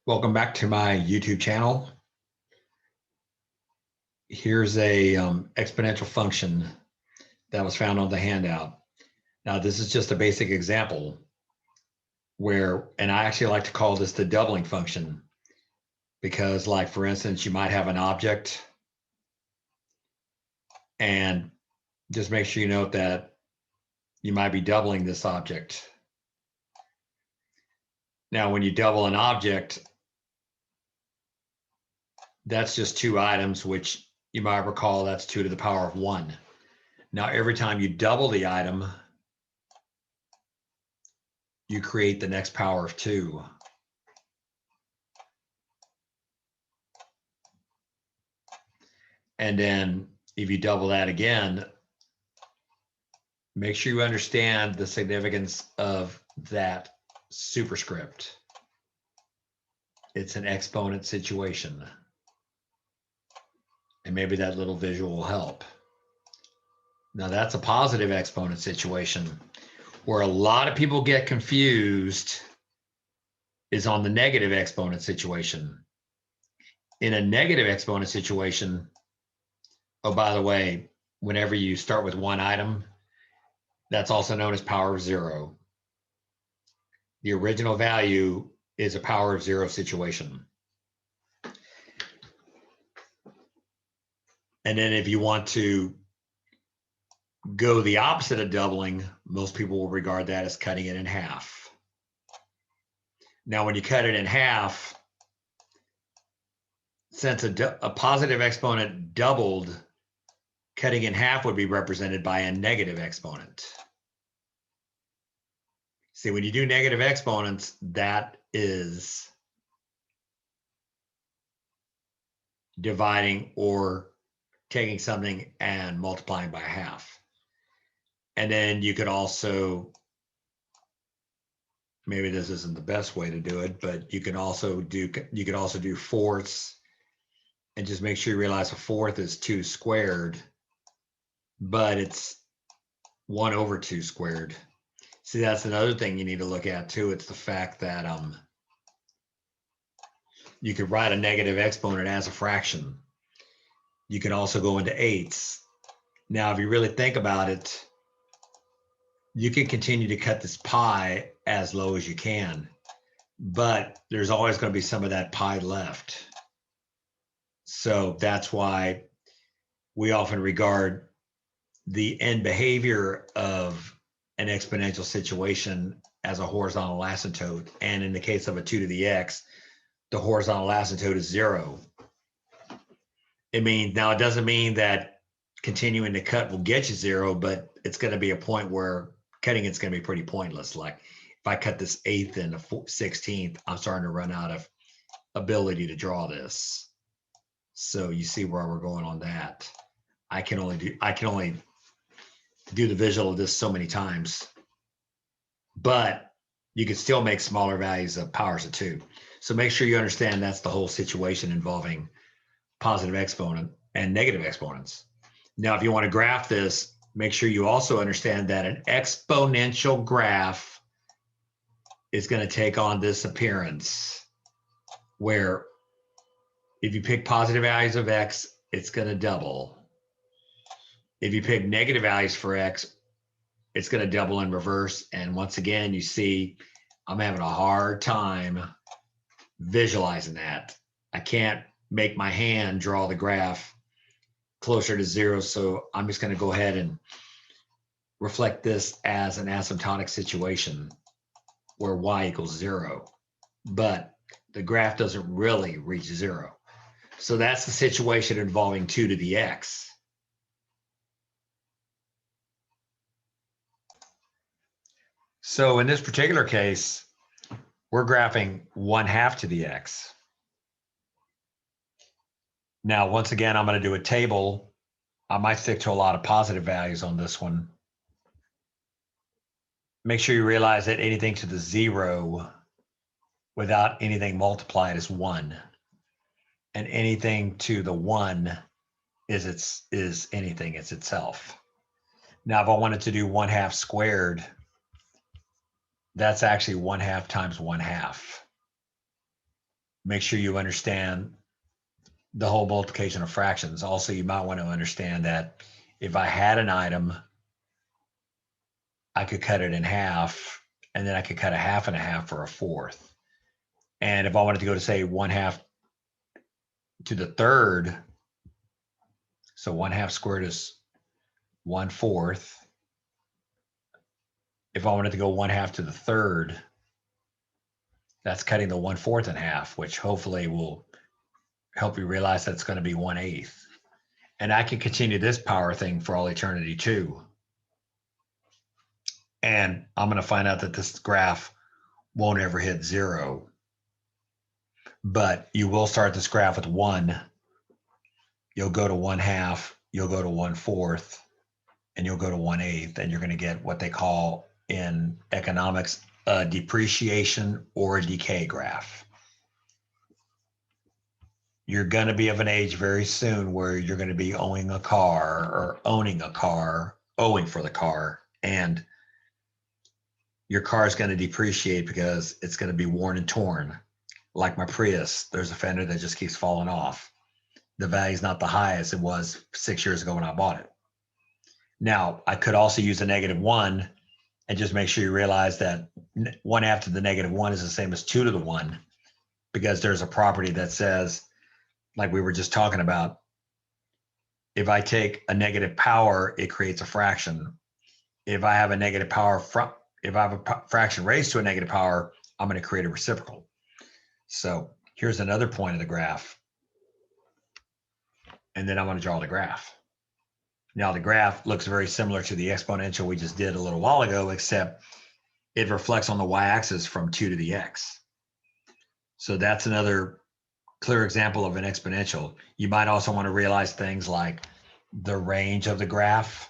Welcome back to my YouTube channel. Here's a exponential function that was found on the handout. Now, this is just a basic example where, and I actually like to call this the doubling function because, like, for instance, you might have an object and just make sure you note that you might be doubling this object. Now, when you double an object, that's just two items, which you might recall that's 2 to the power of 1. Now, every time you double the item, you create the next power of 2. And then if you double that again, make sure you understand the significance of that superscript. It's an exponent situation. And maybe that little visual will help. Now, that's a positive exponent situation. Where a lot of people get confused is on the negative exponent situation. In a negative exponent situation, oh, by the way, whenever you start with one item, that's also known as power of 0. The original value is a power of 0 situation. And then if you want to go the opposite of doubling, most people will regard that as cutting it in half. Now, when you cut it in half, since a positive exponent doubled, cutting in half would be represented by a negative exponent. See, when you do negative exponents, that is dividing or taking something and multiplying by half. And then you could also, maybe this isn't the best way to do it, but you could also do fourths, and just make sure you realize a fourth is 2 squared, but it's 1 over 2 squared. See, that's another thing you need to look at too. It's the fact that you could write a negative exponent as a fraction. You can also go into eighths. Now, if you really think about it, you can continue to cut this pi as low as you can, but there's always going to be some of that pi left. So that's why we often regard the end behavior of an exponential situation as a horizontal asymptote. And in the case of a 2 to the x, the horizontal asymptote is 0. It doesn't mean that continuing to cut will get you 0, but it's going to be a point where cutting it's going to be pretty pointless. Like if I cut this 1/8 and a 16th, I'm starting to run out of ability to draw this. So you see where we're going on that. I can only do the visual of this so many times, but you can still make smaller values of powers of 2. So make sure you understand that's the whole situation involving positive exponent and negative exponents. Now, if you want to graph this, make sure you also understand that an exponential graph is going to take on this appearance where if you pick positive values of x, it's going to double. If you pick negative values for x, it's going to double in reverse. And once again, you see, I'm having a hard time visualizing that. I can't make my hand draw the graph closer to 0. So I'm just going to go ahead and reflect this as an asymptotic situation where y equals 0. But the graph doesn't really reach 0. So that's the situation involving 2 to the x. So in this particular case, we're graphing 1/2 to the x. Now, once again, I'm going to do a table. I might stick to a lot of positive values on this one. Make sure you realize that anything to the 0 without anything multiplied is 1. And anything to the 1 is anything, it's itself. Now, if I wanted to do 1/2 squared, that's actually 1/2 times 1/2. make sure you understand the whole multiplication of fractions. Also, you might want to understand that if I had an item, I could cut it in half, and then I could cut a half and a half for a fourth. And if I wanted to go to say 1/2 to the third, so 1/2 squared is 1/4. If I wanted to go 1/2 to the third, that's cutting the 1/4 in half, which hopefully will help you realize that's going to be 1/8. And I can continue this power thing for all eternity too. And I'm going to find out that this graph won't ever hit 0. But you will start this graph with 1. You'll go to 1/2. You'll go to 1/4. And you'll go to 1/8. And you're going to get what they call in economics a depreciation or a decay graph. You're going to be of an age very soon where you're going to be owning a car or owning a car, owing for the car, and your car is going to depreciate because it's going to be worn and torn. Like my Prius, there's a fender that just keeps falling off. The value is not the highest it was 6 years ago when I bought it. Now, I could also use a -1 and just make sure you realize that 1/2 to the -1 is the same as 2 to the 1, because there's a property that says, like we were just talking about, if I take a negative power, it creates a fraction. If I have a negative power, if I have a fraction raised to a negative power, I'm going to create a reciprocal. So here's another point of the graph. And then I'm going to draw the graph. Now the graph looks very similar to the exponential we just did a little while ago, except it reflects on the y-axis from 2 to the x. So that's another clear example of an exponential. You might also want to realize things like the range of the graph.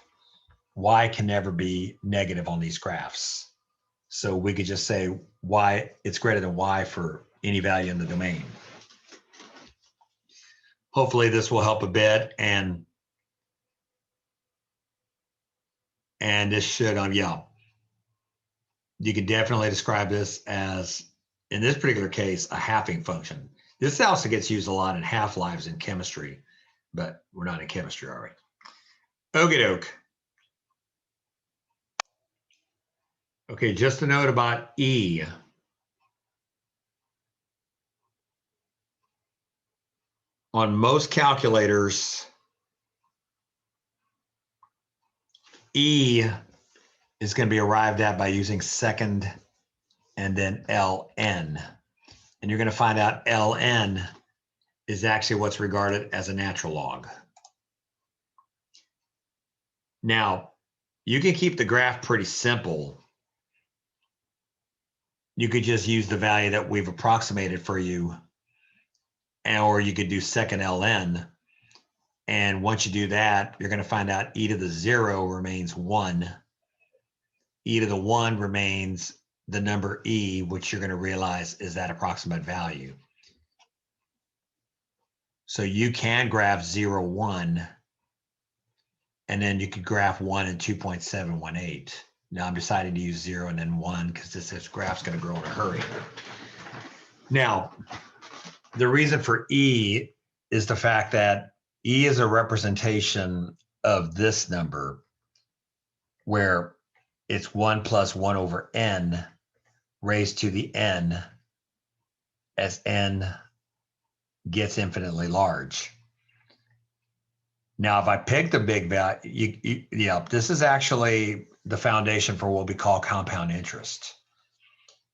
Y can never be negative on these graphs. So we could just say y, it's greater than y for any value in the domain. Hopefully this will help a bit, and this should, yeah, you could definitely describe this as, in this particular case, a halving function. This also gets used a lot in half-lives in chemistry, but we're not in chemistry, are we? Okie doke. Okay, just a note about E. On most calculators, E is going to be arrived at by using second and then ln. And you're going to find out ln is actually what's regarded as a natural log. Now, you can keep the graph pretty simple. You could just use the value that we've approximated for you, or you could do second ln. And once you do that, you're going to find out e to the 0 remains 1. E to the 1 remains the number e, which you're going to realize is that approximate value. So you can graph 0, 1, and then you could graph 1 and 2.718. Now I'm deciding to use 0 and then 1 because this graph's going to grow in a hurry. Now, the reason for E is the fact that E is a representation of this number, where it's 1 plus 1 over n raised to the n as n gets infinitely large. Now, if I pick the big value, yeah, this is actually the foundation for what we call compound interest.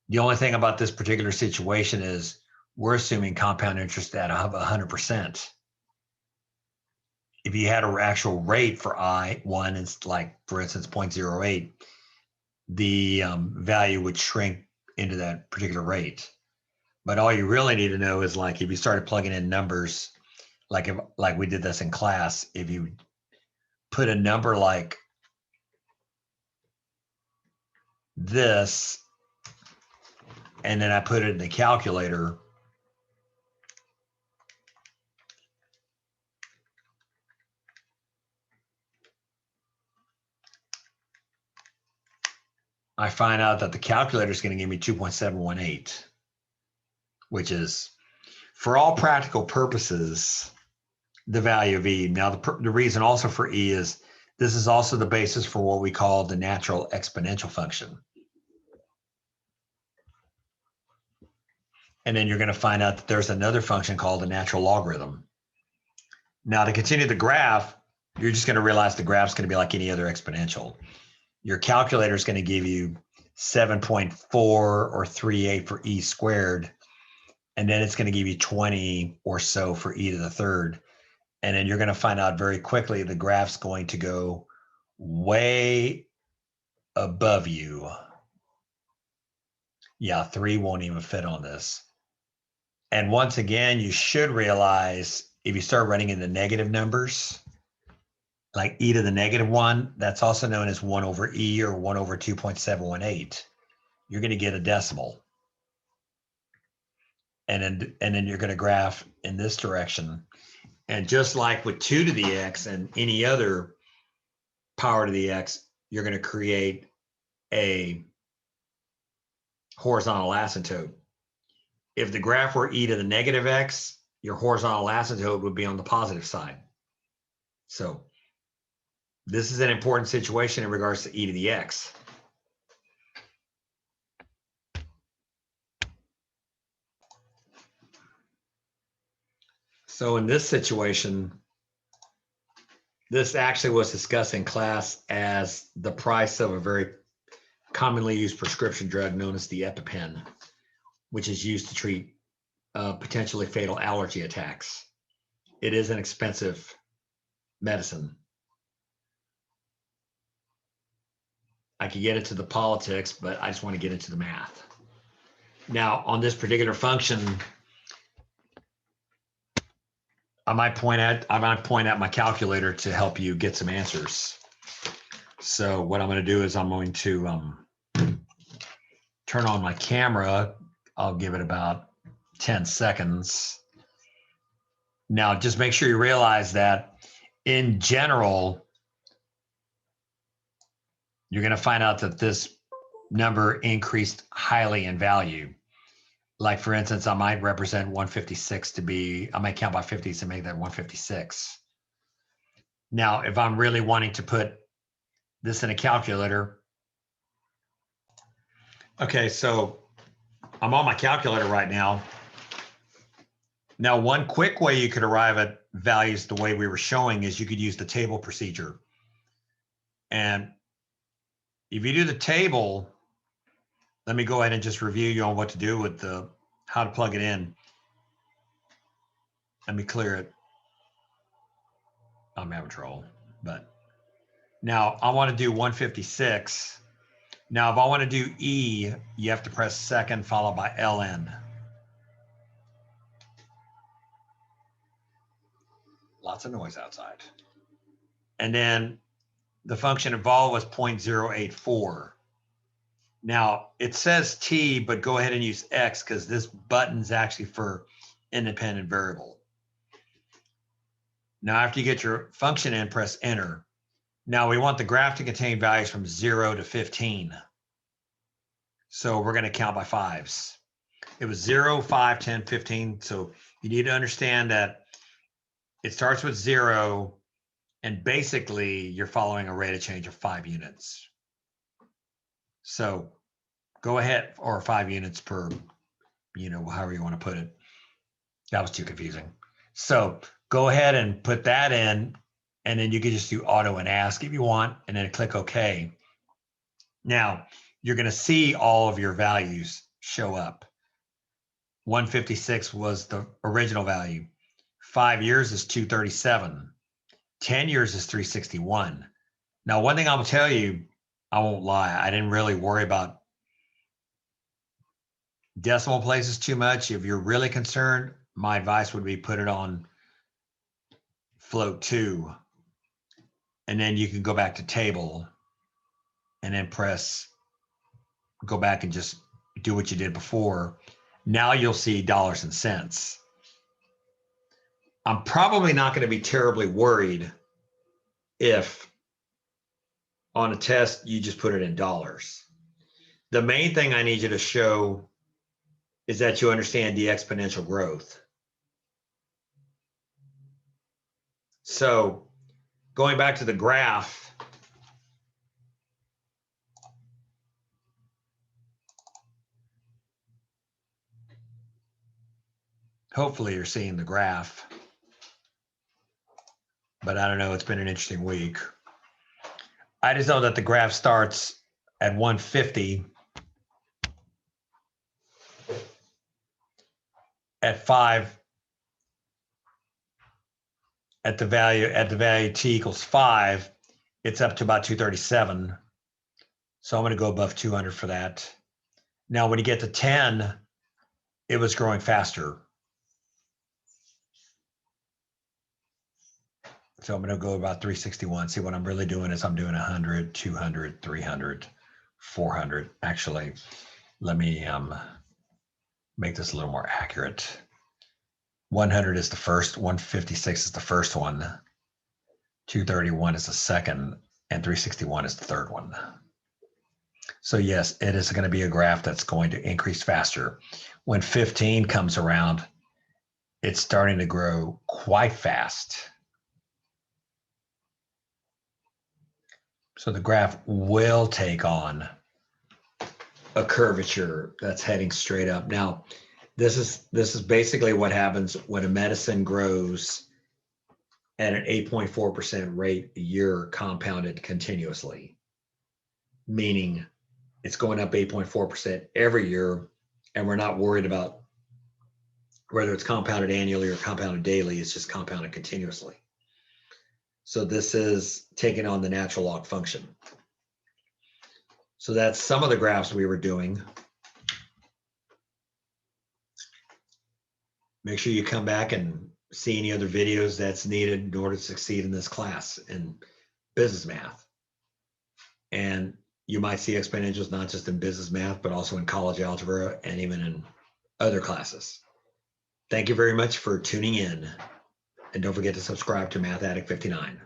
The only thing about this particular situation is we're assuming compound interest at 100%. If you had an actual rate for I1, it's like, for instance, 0.08, the value would shrink into that particular rate. But all you really need to know is, like, if you started plugging in numbers, like we did this in class, if you put a number like this, and then I put it in the calculator, I find out that the calculator is going to give me 2.718, which is For all practical purposes, the value of E. Now, the reason also for E is this is also the basis for what we call the natural exponential function. And then you're going to find out that there's another function called the natural logarithm. Now, to continue the graph, you're just going to realize the graph's going to be like any other exponential. Your calculator is going to give you 7.4 or 38 for E squared. And then it's going to give you 20 or so for E to the third. And then you're going to find out very quickly the graph's going to go way above you. Yeah, 3 won't even fit on this. And once again, you should realize if you start running into negative numbers, like E to the -1, that's also known as 1 over E or 1 over 2.718. You're going to get a decimal. And then you're going to graph in this direction. And just like with 2 to the x and any other power to the x, you're going to create a horizontal asymptote. If the graph were e to the -x, your horizontal asymptote would be on the positive side. So this is an important situation in regards to e to the x. So in this situation, this actually was discussed in class as the price of a very commonly used prescription drug known as the EpiPen, which is used to treat potentially fatal allergy attacks. It is an expensive medicine. I could get into the politics, but I just want to get into the math. Now, on this particular function, I might point at my calculator to help you get some answers. So what I'm going to do is I'm going to turn on my camera. I'll give it about 10 seconds. Now, just make sure you realize that in general, you're going to find out that this number increased highly in value. Like, for instance, I might represent 156 to be, I might count by 50s to make that 156. Now, if I'm really wanting to put this in a calculator, okay, so I'm on my calculator right now. Now, one quick way you could arrive at values the way we were showing is you could use the table procedure. And if you do the table, let me go ahead and just review you on what to do with how to plug it in. Let me clear it. I'm having trouble, but now I want to do 156. Now, if I want to do E, you have to press second followed by LN. Lots of noise outside. And then the function involved was 0.084. Now, it says T, but go ahead and use X because this button's actually for independent variable. Now, after you get your function in, press enter. Now, we want the graph to contain values from 0 to 15. So we're going to count by fives. It was 0, 5, 10, 15. So you need to understand that it starts with 0, and basically you're following a rate of change of 5 units. So go ahead, or 5 units per, however you want to put it. That was too confusing. So go ahead and put that in, and then you can just do auto and ask if you want, and then click OK. Now, you're going to see all of your values show up. 156 was the original value. 5 years is 237. 10 years is 361. Now, one thing I'm going to tell you, I won't lie, I didn't really worry about decimal places too much. If you're really concerned, my advice would be put it on float 2. And then you can go back to table and then go back and just do what you did before. Now you'll see dollars and cents. I'm probably not going to be terribly worried if on a test you just put it in dollars. The main thing I need you to show is that you understand the exponential growth. So going back to the graph, hopefully you're seeing the graph, but I don't know, it's been an interesting week. I just know that the graph starts at 150 at 5 at the value t equals 5, it's up to about 237. So I'm going to go above 200 for that. Now, when you get to 10, it was growing faster. So I'm going to go about 361. See, what I'm really doing is I'm doing 100, 200, 300, 400. Actually, let me make this a little more accurate. 100 is the first, 156 is the first one, 231 is the second, and 361 is the third one. So yes, it is going to be a graph that's going to increase faster. When 15 comes around, it's starting to grow quite fast. So the graph will take on a curvature that's heading straight up. Now, this is basically what happens when a medicine grows at an 8.4% rate a year compounded continuously, meaning it's going up 8.4% every year, and we're not worried about whether it's compounded annually or compounded daily. It's just compounded continuously. So this is taking on the natural log function. So that's some of the graphs we were doing. Make sure you come back and see any other videos that's needed in order to succeed in this class in business math. And you might see exponentials not just in business math, but also in college algebra and even in other classes. Thank you very much for tuning in. And don't forget to subscribe to Math Addict 59.